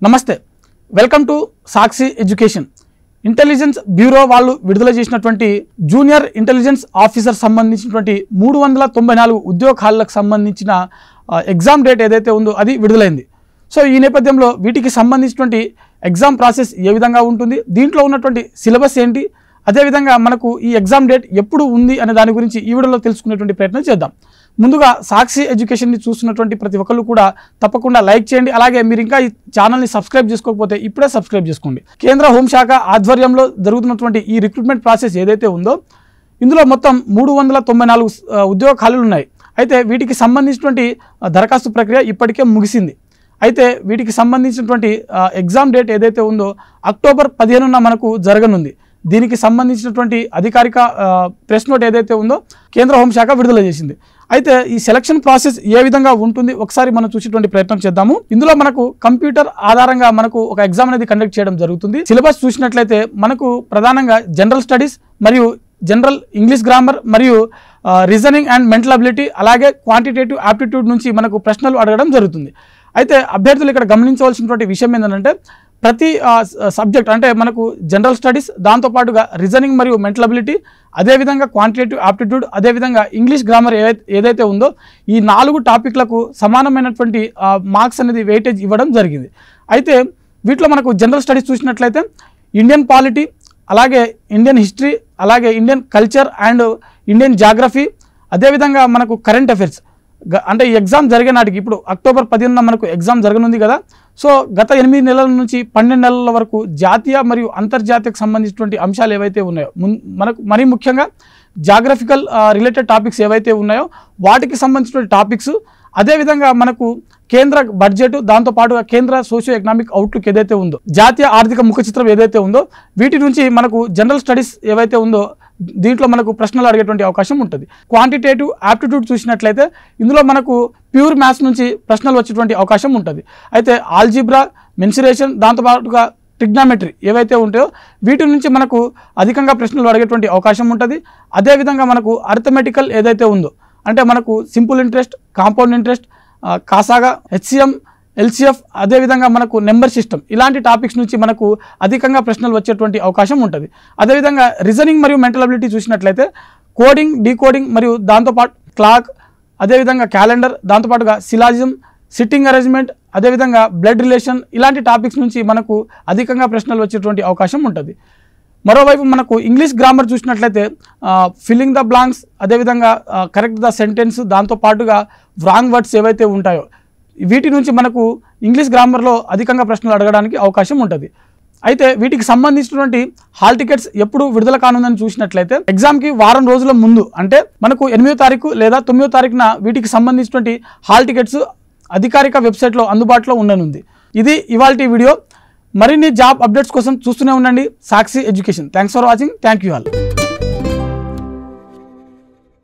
నమస్తే, welcome to Sakshi education. Intelligence bureau వాళ్ళు విడుదల చేసినటువంటి జూనియర్ ఇంటెలిజెన్స్ ఆఫీసర్ సంబంధించినటువంటి 394 ఉద్యోగ ఖాళీలకు సంబంధించిన ఎగ్జామ్ డేట్ ఏదైతే ఉందో అది విడుదలైంది. సో ఈ నేపథ్యంలో వీటికి సంబంధించినటువంటి ఎగ్జామ్ ప్రాసెస్ ఏ విధంగా ఉంటుంది, దీంట్లో ఉన్నటువంటి సిలబస్ ఏంటి, అదేవిధంగా మనకు ఈ ఎగ్జామ్ డేట్ ఎప్పుడు ఉంది అనే దాని గురించి ఈ వీడియోలో తెలుసుకునేటువంటి ప్రయత్నం చేద్దాం. ముందుగా సాక్షి ఎడ్యుకేషన్ని చూస్తున్నటువంటి ప్రతి ఒక్కరు కూడా తప్పకుండా లైక్ చేయండి. అలాగే మీరు ఇంకా ఈ ఛానల్ని సబ్స్క్రైబ్ చేసుకోకపోతే ఇప్పుడే సబ్స్క్రైబ్ చేసుకోండి. కేంద్ర హోంశాఖ ఆధ్వర్యంలో జరుగుతున్నటువంటి ఈ రిక్రూట్మెంట్ ప్రాసెస్ ఏదైతే ఉందో ఇందులో మొత్తం 394 ఉద్యోగ ఖాళీలు ఉన్నాయి. అయితే వీటికి సంబంధించినటువంటి దరఖాస్తు ప్రక్రియ ఇప్పటికే ముగిసింది. అయితే వీటికి సంబంధించినటువంటి ఎగ్జామ్ డేట్ ఏదైతే ఉందో అక్టోబర్ 15న మనకు జరగనుంది. దీనికి సంబంధించినటువంటి అధికారిక ప్రెస్ నోట్ ఏదైతే ఉందో కేంద్ర హోంశాఖ విడుదల చేసింది. అయితే ఈ సెలక్షన్ ప్రాసెస్ ఏ విధంగా ఉంటుంది ఒకసారి మనం చూసేటువంటి ప్రయత్నం చేద్దాము. ఇందులో మనకు కంప్యూటర్ ఆధారంగా మనకు ఒక ఎగ్జామ్ అనేది కండక్ట్ చేయడం జరుగుతుంది. సిలబస్ చూసినట్లయితే మనకు ప్రధానంగా జనరల్ స్టడీస్ మరియు జనరల్ ఇంగ్లీష్ గ్రామర్ మరియు రీజనింగ్ అండ్ మెంటల్ అబిలిటీ అలాగే క్వాంటిటేటివ్ ఆప్టిట్యూడ్ నుంచి మనకు ప్రశ్నలు అడగడం జరుగుతుంది. అయితే అభ్యర్థులు ఇక్కడ గమనించవలసినటువంటి విషయం ఏంటంటే ప్రతి సబ్జెక్ట్ అంటే మనకు జనరల్ స్టడీస్, దాంతోపాటుగా రీజనింగ్ మరియు మెంటల్ అబిలిటీ, అదేవిధంగా క్వాంటిటేటివ్ ఆప్టిట్యూడ్, అదేవిధంగా ఇంగ్లీష్ గ్రామర్ ఏదైతే ఉందో ఈ 4 టాపిక్లకు సమానమైనటువంటి మార్క్స్ అనేది వెయిటేజ్ ఇవ్వడం జరిగింది. అయితే వీటిలో మనకు జనరల్ స్టడీస్ చూసినట్లయితే ఇండియన్ పాలిటీ, అలాగే ఇండియన్ హిస్టరీ, అలాగే Indian culture and Indian geography, అదేవిధంగా మనకు కరెంట్ అఫైర్స్. అంటే ఈ ఎగ్జామ్ జరిగే నాటికి ఇప్పుడు అక్టోబర్ 15న మనకు ఎగ్జామ్ జరగనుంది కదా. సో గత 8 నెలల నుంచి 12 నెలల వరకు జాతీయ మరియు అంతర్జాతీయకు సంబంధించినటువంటి అంశాలు ఏవైతే ఉన్నాయో మనకు మరీ ముఖ్యంగా జాగ్రఫికల్ రిలేటెడ్ టాపిక్స్ ఏవైతే ఉన్నాయో వాటికి సంబంధించినటువంటి టాపిక్స్, అదేవిధంగా మనకు కేంద్ర బడ్జెట్, దాంతోపాటుగా కేంద్ర సోషియో ఎకనామిక్ అవుట్లుక్ ఏదైతే ఉందో, జాతీయ ఆర్థిక ముఖ చిత్రం ఏదైతే ఉందో వీటి నుంచి మనకు జనరల్ స్టడీస్ ఏవైతే ఉందో దీంట్లో మనకు ప్రశ్నలు అడిగేటువంటి అవకాశం ఉంటుంది. క్వాంటిటేటివ్ ఆప్టిట్యూడ్ చూసినట్లయితే ఇందులో మనకు ప్యూర్ మ్యాథ్స్ నుంచి ప్రశ్నలు వచ్చేటువంటి అవకాశం ఉంటుంది. అయితే ఆల్జీబ్రా, మెన్సురేషన్, దాంతోపాటుగా ట్రిగ్నామెట్రీ ఏవైతే ఉంటాయో వీటి నుంచి మనకు అధికంగా ప్రశ్నలు అడిగేటువంటి అవకాశం ఉంటుంది. అదేవిధంగా మనకు అర్థమెటికల్ ఏదైతే ఉందో అంటే మనకు సింపుల్ ఇంట్రెస్ట్, కాంపౌండ్ ఇంట్రెస్ట్, కాసాగా, హెచ్సిఎం, ఎల్సిఎఫ్, అదేవిధంగా మనకు నెంబర్ సిస్టమ్ ఇలాంటి టాపిక్స్ నుంచి మనకు అధికంగా ప్రశ్నలు వచ్చేటువంటి అవకాశం ఉంటుంది. అదేవిధంగా రీజనింగ్ మరియు మెంటల్ అబిలిటీ చూసినట్లయితే కోడింగ్, డీకోడింగ్ మరియు దాంతోపాటు క్లాక్, అదేవిధంగా క్యాలెండర్, దాంతోపాటుగా సిలాజిజం, సిట్టింగ్ అరేంజ్మెంట్, అదేవిధంగా బ్లడ్ రిలేషన్ ఇలాంటి టాపిక్స్ నుంచి మనకు అధికంగా ప్రశ్నలు వచ్చేటువంటి అవకాశం ఉంటుంది. మరోవైపు మనకు ఇంగ్లీష్ గ్రామర్ చూసినట్లయితే ఫిల్లింగ్ ద బ్లాంక్స్, అదేవిధంగా కరెక్ట్ ద సెంటెన్స్, దాంతోపాటుగా రాంగ్ వర్డ్స్ ఏవైతే ఉంటాయో వీటి నుంచి మనకు ఇంగ్లీష్ గ్రామర్లో అధికంగా ప్రశ్నలు అడగడానికి అవకాశం ఉంటుంది. అయితే వీటికి సంబంధించినటువంటి హాల్ టికెట్స్ ఎప్పుడు విడుదల కానుందని చూసినట్లయితే ఎగ్జామ్కి వారం రోజుల ముందు అంటే మనకు 8వ తారీఖు లేదా 9వ తారీఖున వీటికి సంబంధించినటువంటి హాల్ టికెట్స్ అధికారిక వెబ్సైట్లో అందుబాటులో ఉండనుంది. ఇది ఇవాల్టి వీడియో. మరిన్ని జాబ్ అప్డేట్స్ కోసం చూస్తూనే ఉండండి Sakshi education. Thanks for watching. Thank you all.